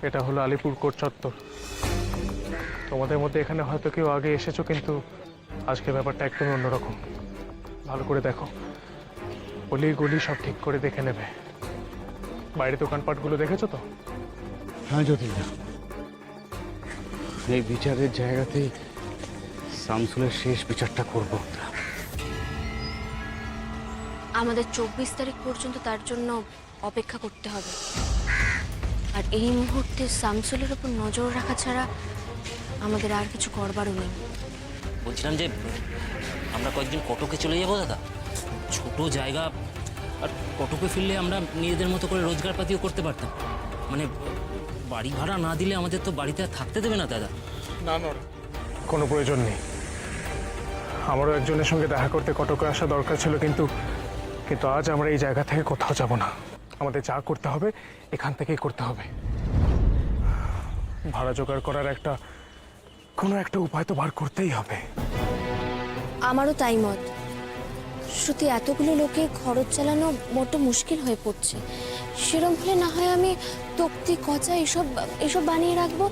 এটা হলো আলিপুর কোর্ট চত্বর। তোমাদের মধ্যে এখানে হয়তো কেউ আগে এসেছো, কিন্তু আজকে ব্যাপারটা একদমই অন্যরকম। ভালো করে দেখো, গলি গলি সব ঠিক করে দেখে নেবে। বাইরে দোকানপাটগুলো দেখেছো তো? হ্যাঁ জ্যোতির্দা, এই বিচারের জায়গাতেই শামসুলের শেষ বিচারটা করবো আমরা। আমাদের 24 তারিখ পর্যন্ত তার জন্য অপেক্ষা করতে হবে। আর এই মুহূর্তে শামসুলের উপর নজর রাখা ছাড়া আমাদের আর কিছু করবারও নেই। বলছিলাম যে আমরা কয়েকদিন কটকে চলে যাবো দাদা। ছোট জায়গা, আর কটকে ফিরলে আমরা নিজেদের মতো করে রোজগারপাতিও করতে পারতাম। মানে বাড়ি ভাড়া না দিলে আমাদের তো বাড়িতে আর থাকতে দেবে না দাদা। না নরে, কোনো প্রয়োজন নেই। আমারও একজনের সঙ্গে দেখা করতে কটকে আসা দরকার ছিল, কিন্তু আজ আমরা এই জায়গা থেকে কোথাও যাব না। আমাদের যা করতে হবে এখান থেকেই করতে হবে। ভাড়া জোগাড় করার কোনো একটা উপায় তো বার করতেই হবে। আমারও তাই মত। শ্রুতি, এতগুলো লোকে খরচ চালানো বড্ড মুশকিল হয়ে পড়ছে। সেরকম হলে না হয় আমি তক্তি, কচা এসব বানিয়ে রাখবো।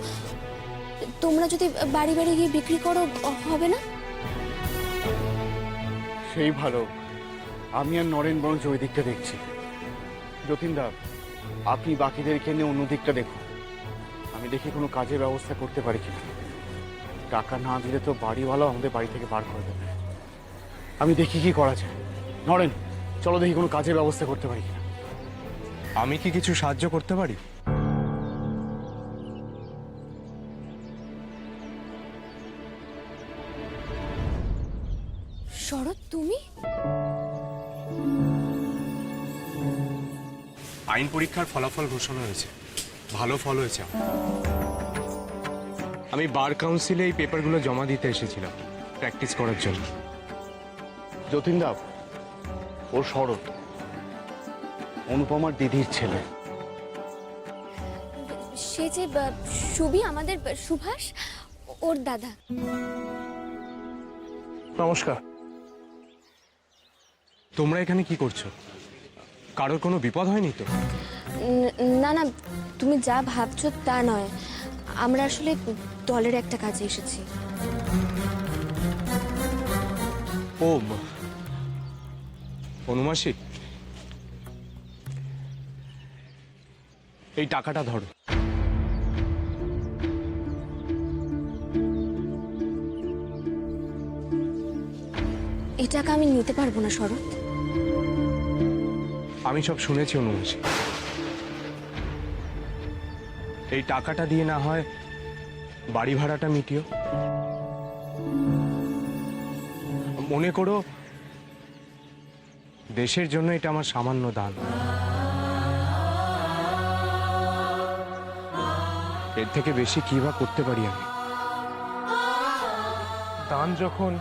তোমরা যদি বাড়ি বাড়ি গিয়ে বিক্রি করো, হবে না? সেই ভালো। আমি আর নরেন বরঞ্চ ওই দিকটা দেখছি। যতীনদা, আপনি বাকিদেরকে নিয়ে অন্য দিকটা দেখুন। আমি দেখি কোনো কাজের ব্যবস্থা করতে পারি কিনা। টাকা না দিলে তো বাড়িওয়ালাও আমাদের বাড়ি থেকে বার করে দেবে। আমি দেখি কি করা যায়। নরেন, চলো দেখি কোনো কাজের ব্যবস্থা করতে পারি কিনা। আমি কি কিছু সাহায্য করতে পারি? শরৎ, তুমি? আইন পরীক্ষার ফলাফল ঘোষণা হয়েছে, ভালো ফল হয়েছে আমার। আমি বার কাউন্সিলে এই পেপারগুলো জমা দিতে এসেছিলাম প্র্যাকটিস করার জন্য। যতীনদা, ও শরৎ, অনুপমার দিদির ছেলে। সে যে সুবি, আমাদের সুভাষ, ওর দাদা। নমস্কার। তোমরা এখানে কি করছো? কারোর কোনো বিপদ হয়নি তো? না না, তুমি যা ভাবছো তা নয়। আমরা আসলে দলের একটা কাজে এসেছি। ও অনুমাসী, এই টাকাটা ধরো। এই টাকা আমি নিতে পারবো না শরৎ। আমি সব শুনেছি অনুমাসী। এই টাকাটা দিয়ে না হয় বাড়ি ভাড়াটা মিটিও। মনে করো দেশের জন্য এটা আমার সামান্য দান। এর থেকে বেশি কি বা করতে পারি আমি? দান যখন,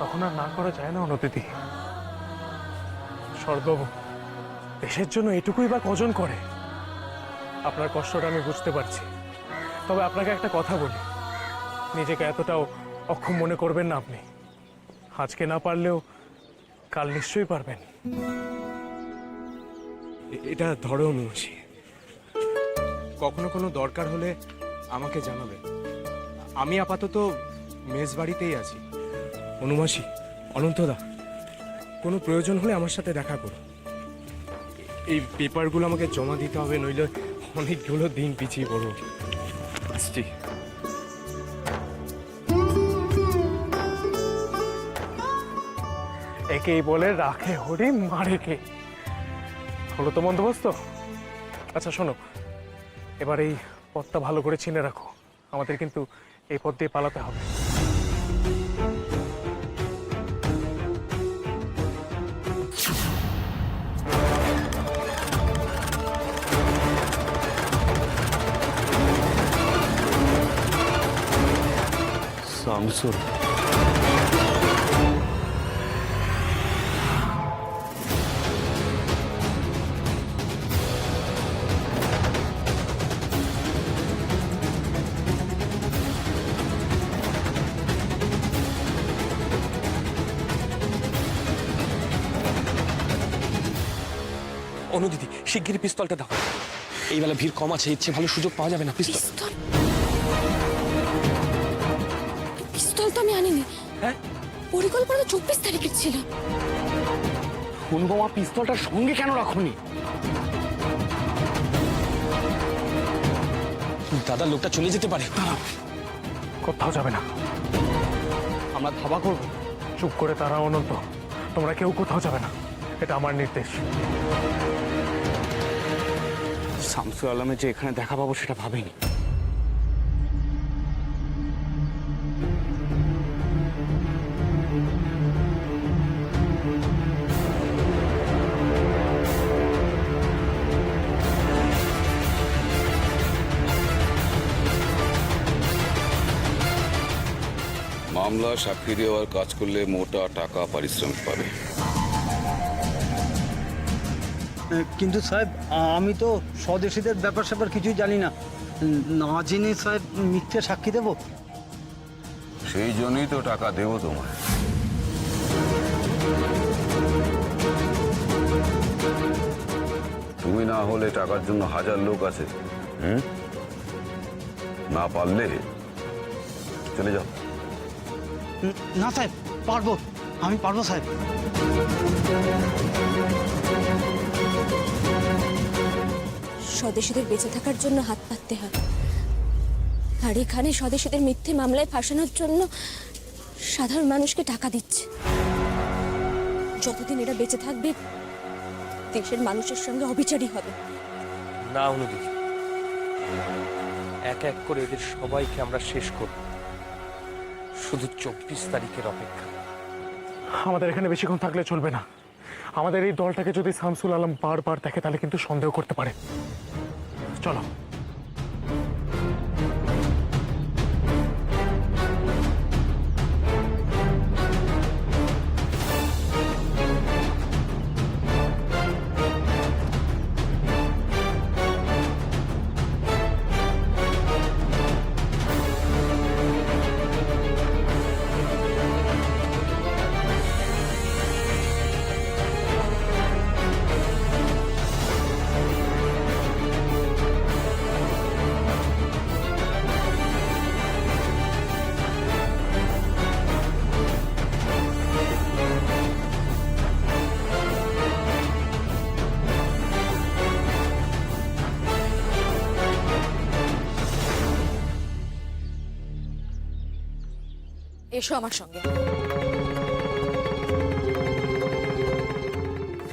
তখন আর না করা যায় না অনুদিদি। শরৎবাবু, দেশের জন্য এটুকুই বা কজন করে? আপনার কষ্টটা আমি বুঝতে পারছি, তবে আপনাকে একটা কথা বলি, নিজেকে এতটাও অক্ষম মনে করবেন না। আপনি আজকে না পারলেও কাল নিশ্চয়ই পারবেন। এটা ধরো অনুমাসী, কখনো কোনো দরকার হলে আমাকে জানাবে। আমি আপাতত মেস বাড়িতেই আছি। অনুমাসী, অনন্তদা, কোনো প্রয়োজন হলে আমার সাথে দেখা করো। এই পেপারগুলো আমাকে জমা দিতে হবে, নইলে অনেকগুলো দিন পিছিয়ে পড়ব। আসছি। একেই বলে রাখে হরি মারে কে। হলো তো বন্দোবস্ত? আচ্ছা শোনো, এবার এই পথটা ভালো করে চিনে রাখো। আমাদের কিন্তু এই পথ দিয়ে পালাতে হবে। শামসুল, অনুদিদি, শিগগিরই পিস্তলটা দাও। এই বেলা ভিড় কম আছে, ইচ্ছে ভালো সুযোগ পাওয়া যাবে না। পিস্তল পিস্তল? পিস্তল তো আমি আনিনি। হ্যাঁ? পরিকল্পনা 24 তারিখের ছিল। অনুপমা পিস্তলটার সঙ্গে কেন রাখুনি? দাদা লোকটা চলে যেতে পারে। কোথাও যাবে না, আমরা ধাবা করবো। চুপ করে তারা অনন্ত, তোমরা কেউ কোথাও যাবে না, এটা আমার নির্দেশ। শামসুল আলমের যে এখানে দেখা পাবো সেটা ভাবিনি। মামলা সাক্ষী দেওয়ার কাজ করলে মোটা টাকা পারিশ্রমিক পাবে। কিন্তু সাহেব আমি তো স্বদেশীদের ব্যাপার স্যাপার কিছুই জানি না, না জেনে সাহেব মিথ্যে সাক্ষী দেব? সেই জন্যই তো টাকা দেবো তোমায়। তুমি না হলে টাকার জন্য হাজার লোক আছে। না পারলে চলে যাও। না সাহেব, পারবো, আমি পারবো সাহেব। স্বদেশীদের বেঁচে থাকার জন্য হাত পাততে হয়, আর এখানে স্বদেশীদের মিথ্যে মামলায় ফাঁসানোর জন্য সাধারণ মানুষকে টাকা দিচ্ছে। যতদিন এরা বেঁচে থাকবে দেশের মানুষের সঙ্গে অবিচারই হবে। না অনুদিদি, এক এক করে এদের সবাইকে আমরা শেষ করব। শুধু 24 তারিখের অপেক্ষা। আমাদের এখানে বেশিক্ষণ থাকলে চলবে না। আমাদের এই দলটাকে যদি শামসুল আলম বারবার দেখে তাহলে কিন্তু সন্দেহ করতে পারে। চলো। এসো আমার সঙ্গে।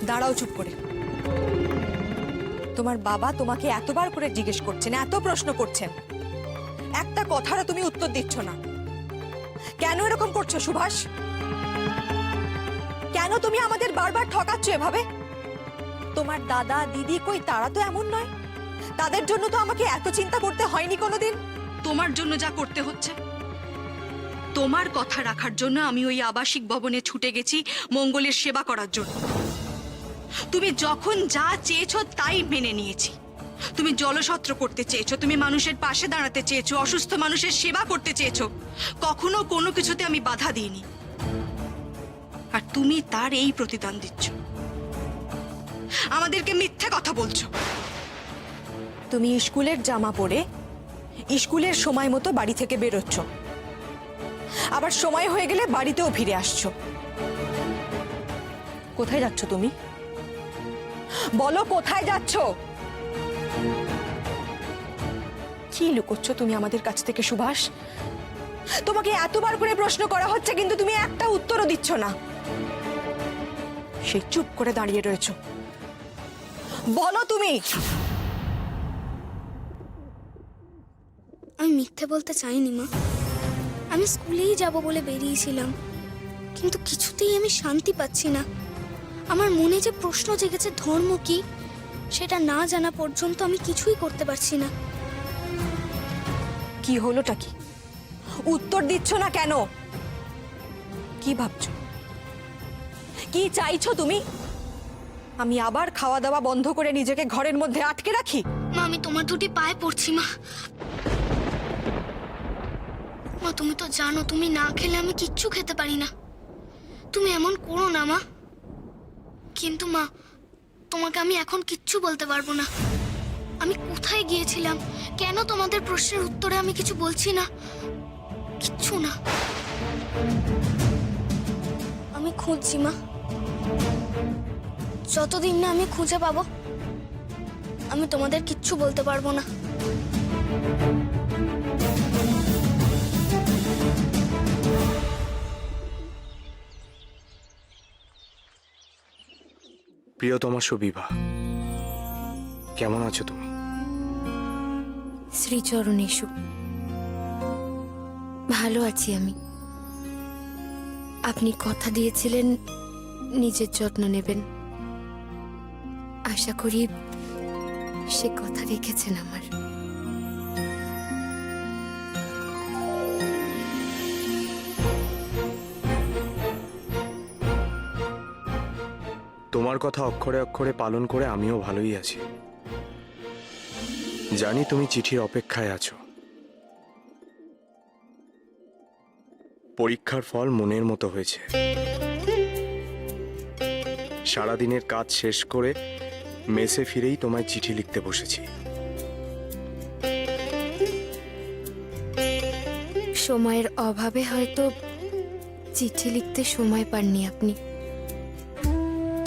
দাঁড়াও চুপ করে। তোমার বাবা তোমাকে এতবার করে জিজ্ঞেস করছেন, এত প্রশ্ন করছেন, একটা কথারও তুমি উত্তর দিচ্ছ না। কেন এরকম করছো সুভাষ? কেন তুমি আমাদের বারবার ঠকাচ্ছ এভাবে? তোমার দাদা দিদি কই, তারা তো এমন নয়। তাদের জন্য তো আমাকে এত চিন্তা করতে হয়নি কোনোদিন। তোমার জন্য যা করতে হচ্ছে, তোমার কথা রাখার জন্য আমি ওই আবাসিক ভবনে ছুটে গেছি মঙ্গলের সেবা করার জন্য। তুমি যখন যা চেয়েছো তাই মেনে নিয়েছি। তুমি জলসত্র করতে চেয়েছো, তুমি মানুষের পাশে দাঁড়াতে চেয়েছো, অসুস্থ মানুষের সেবা করতে চেয়েছো। কখনো কোনো কিছুতে আমি বাধা দিইনি, আর তুমি তার এই প্রতিদান দিচ্ছ। আমাদেরকে মিথ্যে কথা বলছো। তুমি স্কুলের জামা পরে স্কুলের সময় মতো বাড়ি থেকে বেরোচ্ছ, আবার সময় হয়ে গেলে বাড়িতেও ফিরে আসছো। কোথায় যাচ্ছ তুমি? বলো কোথায় যাচ্ছ? কি লুকোচ্ছ তুমি আমাদের কাছ থেকে সুভাষ? তোমাকে এতবার করে প্রশ্ন করা হচ্ছে কিন্তু তুমি একটা উত্তরও দিচ্ছ না। সেই চুপ করে দাঁড়িয়ে রয়েছো। বলো তুমি। আমি মিথ্যে বলতে চাইনি মা, আমি স্কুলেই যাব বলে বেরিয়েছিলাম, কিন্তু কিছুতেই আমি শান্তি পাচ্ছি না। আমার মনে যে প্রশ্ন জেগেছে ধর্ম কি, সেটা না জানা পর্যন্ত আমি কিছুই করতে পারছি না। কি হলোটা কি? উত্তর দিচ্ছ না কেন? কি ভাবছো? কি চাইছো তুমি? আমি আবার খাওয়া দাওয়া বন্ধ করে নিজেকে ঘরের মধ্যে আটকে রাখি? মা, আমি তোমার দুটি পায়ে পড়ছি মা। মা, তুমি তো জানো তুমি না খেলে আমি কিচ্ছু খেতে পারি না। তুমি এমন করো না মা। কিন্তু মা, তোমাকে আমি এখন কিচ্ছু বলতে পারবো না। আমি কোথায় গিয়েছিলাম? কেন তোমাদের প্রশ্নের উত্তরে আমি কিছু বলছি না? কিচ্ছু না। আমি খুঁজছি মা, যতদিন না আমি খুঁজে পাবো আমি তোমাদের কিচ্ছু বলতে পারবো না। প্রিয়তমা সুবিভা, কেমন আছো তুমি? শ্রীচরণেশু, ভালো আছি আমি। আপনি কথা দিয়েছিলেন নিজের যত্ন নেবেন, আশা করি সে কথা রেখেছেন আমার। তোমার কথা অক্ষরে অক্ষরে পালন করে আমিও ভালোই আছি। জানি তুমি চিঠির অপেক্ষায় আছো। পরীক্ষার ফল মনের মতো হয়েছে। সারাদিনের কাজ শেষ করে মেসে ফিরেই তোমায় চিঠি লিখতে বসেছি। সময়ের অভাবে হয়তো চিঠি লিখতে সময় পাননি আপনি,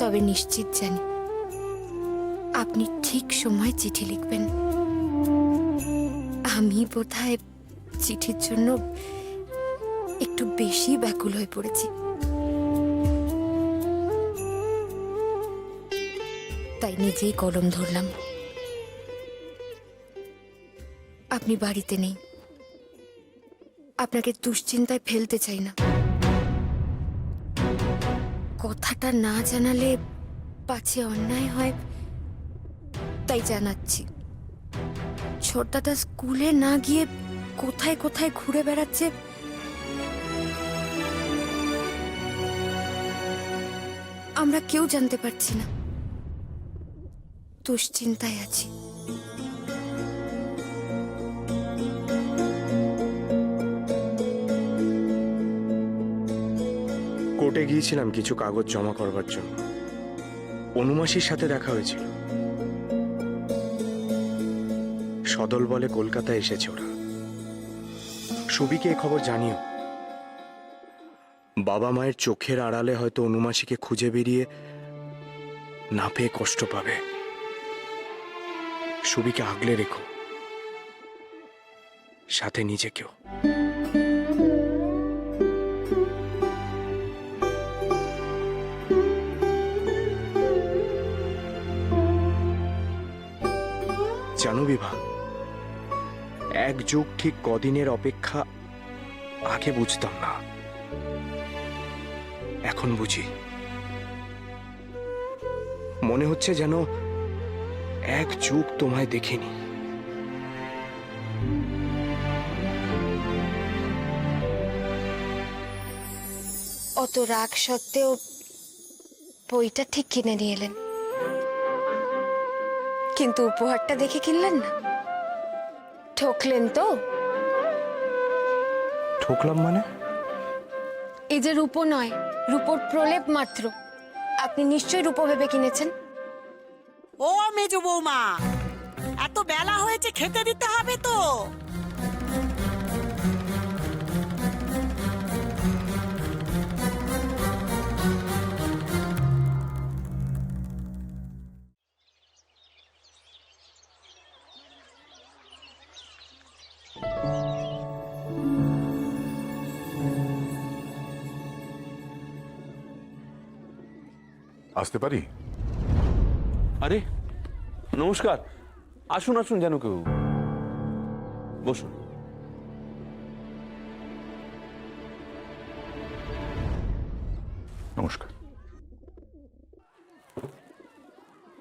তবে নিশ্চিত জানি আপনি ঠিক সময় চিঠি লিখবেন। আমি বোধহয় চিঠির জন্য একটু বেশি ব্যাকুল হয়ে পড়েছি, তাই নিজেই কলম ধরলাম। আপনি বাড়িতে নেই, আপনাকে দুশ্চিন্তায় ফেলতে চাই না। কথাটা না জানালে পাছে অন্যায় হয়, তাই জানাচ্ছি। ছোটদাদা স্কুলে না গিয়ে কোথায় কোথায় ঘুরে বেড়াচ্ছে, আমরা কেউ জানতে পারছি না। দুশ্চিন্তায় আছি। কোর্টে গিয়েছিলাম কিছু কাগজ জমা করবার জন্য। অনুমাসীর সাথে দেখা হয়েছিল। সদল বলে কলকাতায় এসেছে ওরা। সুবিকে এই খবর জানিও। বাবা মায়ের চোখের আড়ালে হয়তো অনুমাসীকে খুঁজে বেরিয়ে না পেয়ে কষ্ট পাবে। সুবিকে আগলে রেখো, সাথে নিজেকেও। জানো বিভা, এক যুগ ঠিক কদিনের অপেক্ষা আগে বুঝতাম না, এখন বুঝি। মনে হচ্ছে যেন এক যুগ তোমায় দেখিনি। অত রাগ সত্ত্বেও বইটা ঠিক কিনে নিয়ে এলেন, কিন্তু উপহারটা দেখে কিনলেন না। ঠকলেন তো? ঠকলাম মানে? এই যে রূপো নয়, রূপোর প্রলেপ মাত্র। আপনি নিশ্চয়ই রূপো ভেবে কিনেছেন। ও মেজো বৌমা, এত বেলা হয়েছে, খেতে দিতে হবে তো। আসতে পারি? আরে নমস্কার, আসুন আসুন, যেন কেউ। বসুন। নমস্কার।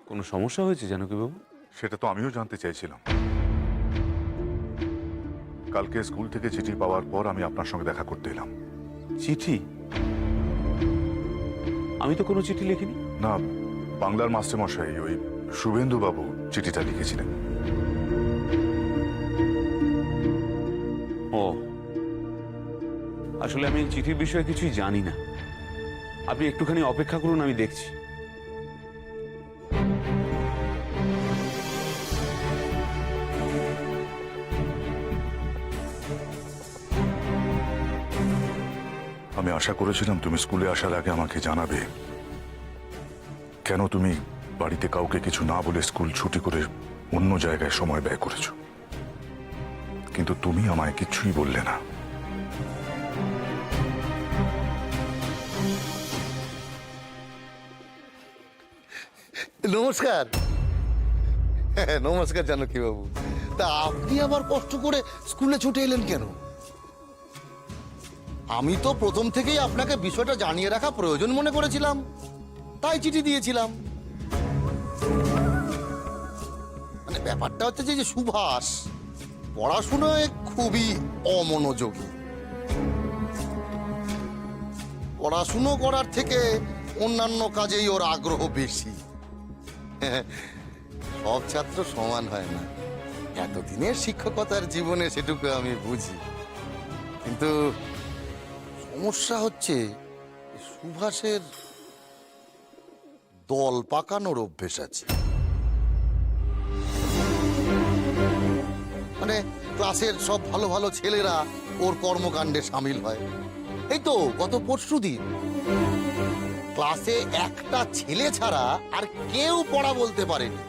কোনো সমস্যা হয়েছে যেন কেউ বাবু? সেটা তো আমিও জানতে চাইছিলাম। কালকে স্কুল থেকে চিঠি পাওয়ার পর আমি আপনার সঙ্গে দেখা করতে এলাম। চিঠি? আমি তো কোনো চিঠি লিখিনি। না, বাংলার মাস্টারমশাই ওই শুভেন্দু বাবু চিঠিটা লিখেছিলেন। ও, আসলে আমি চিঠির বিষয়ে কিছুই জানি না। আপনি একটুখানি অপেক্ষা করুন, আমি দেখছি। আশা করেছিলাম তুমি স্কুলে আসার আগে আমাকে জানাবে কেন তুমি বাড়িতে কাউকে কিছু না বলে স্কুল ছুটি করে অন্য জায়গায় সময় ব্যয় করেছো, কিন্তু তুমি আমায় কিছুই বললে না। নমস্কার। নমস্কার জানকী বাবু। তা আপনি আবার কষ্ট করে স্কুলে ছুটে এলেন কেন? আমি তো প্রথম থেকেই আপনাকে বিষয়টা জানিয়ে রাখা প্রয়োজন মনে করেছিলাম, তাই চিঠি দিয়েছিলাম। মানে ব্যাপারটা হচ্ছে যে সুভাষ পড়াশোনায় খুবই অমনোযোগী। পড়াশুনো করার থেকে অন্যান্য কাজেই ওর আগ্রহ বেশি। সব ছাত্র সমান হয় না, এতদিনের শিক্ষকতার জীবনে সেটুকু আমি বুঝি। কিন্তু সমস্যা হচ্ছে সুভাষের দল পাকানোর অভ্যেস আছে। মানে ক্লাসের সব ভালো ভালো ছেলেরা ওর কর্মকাণ্ডে সামিল হয়। এই তো গত পরশুদিন ক্লাসে একটা ছেলে ছাড়া আর কেউ পড়া বলতে পারেনি।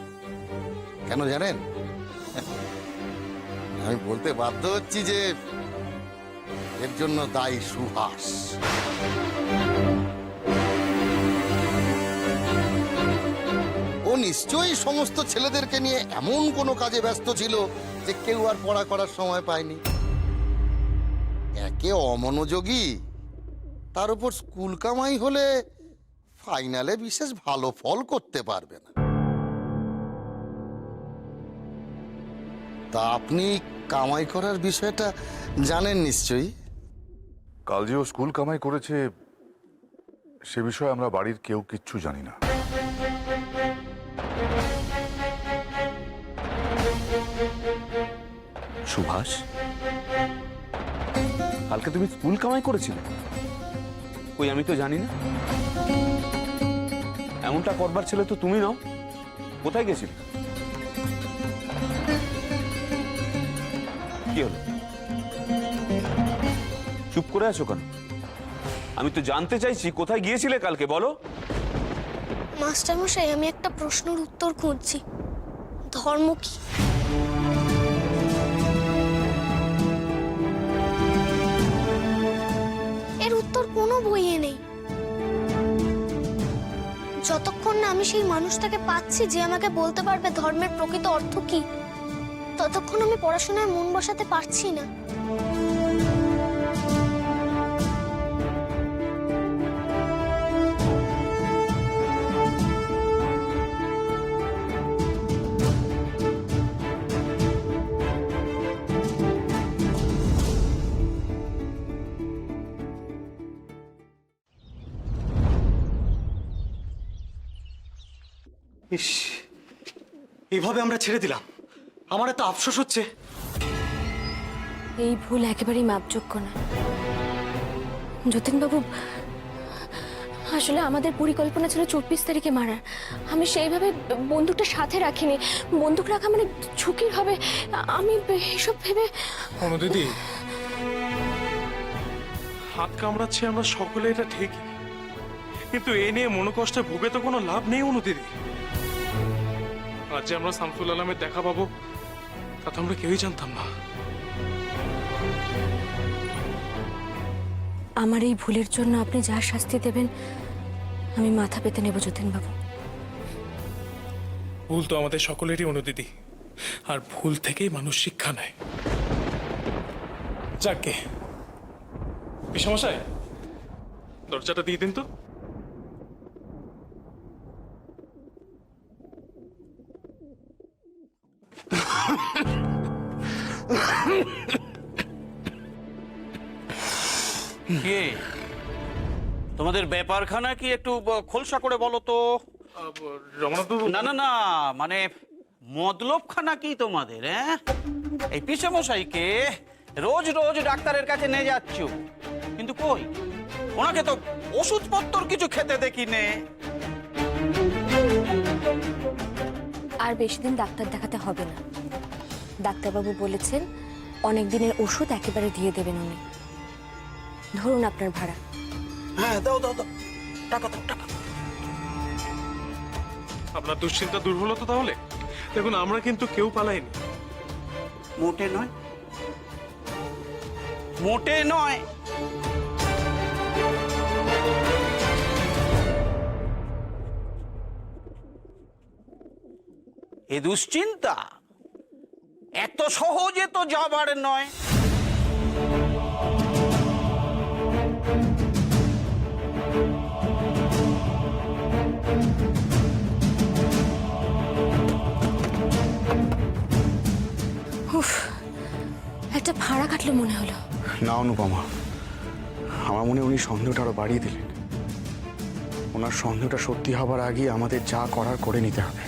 কেন জানেন? আমি বলতে বাধ্য হচ্ছি যে এর জন্য দায়ী সুভাষ। ও নিশ্চয়ই সমস্ত ছেলেদেরকে নিয়ে এমন কোনো কাজে ব্যস্ত ছিল যে কেউ আর পড়া করার সময় পায়নি। একে অমনোযোগী, তার উপর স্কুল কামাই হলে ফাইনালে বিশেষ ভালো ফল করতে পারবে না। তা আপনি কামাই করার বিষয়টা জানেন নিশ্চয়ই। কাল যে ও স্কুল কামাই করেছে সে বিষয়ে আমরা বাড়ির কেউ কিচ্ছু জানি না। সুভাষ, কালকে তুমি স্কুল কামাই করেছিলে? কই, আমি তো জানি না। এমনটা করবার ছেলে তো তুমি নাও। কোথায় গেছিলে? কি হলো? চুপ করে আছো কেন? আমি তো জানতে চাইছি কোথায় গিয়েছিলে কালকে, বলো। মাস্টারমশাই, আমি একটা প্রশ্নের উত্তর খুঁজছি। ধর্ম কি? এর উত্তর কোনো বইয়ে নেই। যতক্ষণ না আমি সেই মানুষটাকে পাচ্ছি যে আমাকে বলতে পারবে ধর্মের প্রকৃত অর্থ কি, ততক্ষণ আমি পড়াশোনায় মন বসাতে পারছি না। ইস, এইভাবে আমরা ছেড়ে দিলাম। আমার এত আফসোস হচ্ছে। এই ভুল একেবারেই মাপযোগ্য না যতীনবাবু। আসলে আমাদের পরিকল্পনা ছিল 24 তারিখে মারার। আমি সেইভাবে বন্দুকটা সাথে রাখিনি। বন্দুক রাখা মানে ঝুঁকির হবে, আমি এসব ভেবে। অনুদিদি, হাত কামড়াচ্ছে আমরা সকলে, এটা ঠিকই, কিন্তু এ নিয়ে মনোকষ্টে ভুগে তো কোনো লাভ নেই অনুদিদি। আজ যে আমরা শামসুল আলমের দেখা পাবো তা তো আমরা কেউই জানতাম না। আমার এই ভুলের জন্য আপনি যা শাস্তি দেবেন আমি মাথা পেতে নেব যতীনবাবু। ভুল তো আমাদের সকলেরই অনুদিদি, আর ভুল থেকেই মানুষ শিক্ষা নেয়। যাকে পিসমশাই, দরজাটা দিয়ে দিন তো। কে তোমাদের ব্যাপারখানা কি একটু খোলসা করে বলো তো। রমনাথবাবু, না না না, মানে মতলবখানা কি তোমাদের? হ্যাঁ, এই পিসেমশাইকে রোজ রোজ ডাক্তারের কাছে নিয়ে যাচ্ছ, কিন্তু কই ওনাকে তো ওষুধপত্র কিছু খেতে দেখি নে। আর বেশি দিন ডাক্তার দেখাতে হবে না। ডাক্তারবাবু বলেছেন অনেক দিনের ওষুধ একেবারে দিয়ে দেবেন উনি। ধরুন আপনার ভাড়া। দাও দাও দাও, টাকা দাও, টাকা। আপনার দুশ্চিন্তা দূর হলো তো তাহলে? দেখুন, আমরা কিন্তু কেউ পালাইনি। মোটে নয়, মোটে নয়। এ দুশ্চিন্তা এত সহজে তো যাবার নয়। উফ, একটা ভাড়া কাটলো মনে হলো। না অনুপমা, আমার মনে হয় উনি সন্দেহটা আরো বাড়িয়ে দিলেন। ওনার সন্দেহটা সত্যি হবার আগে আমাদের যা করার করে নিতে হবে।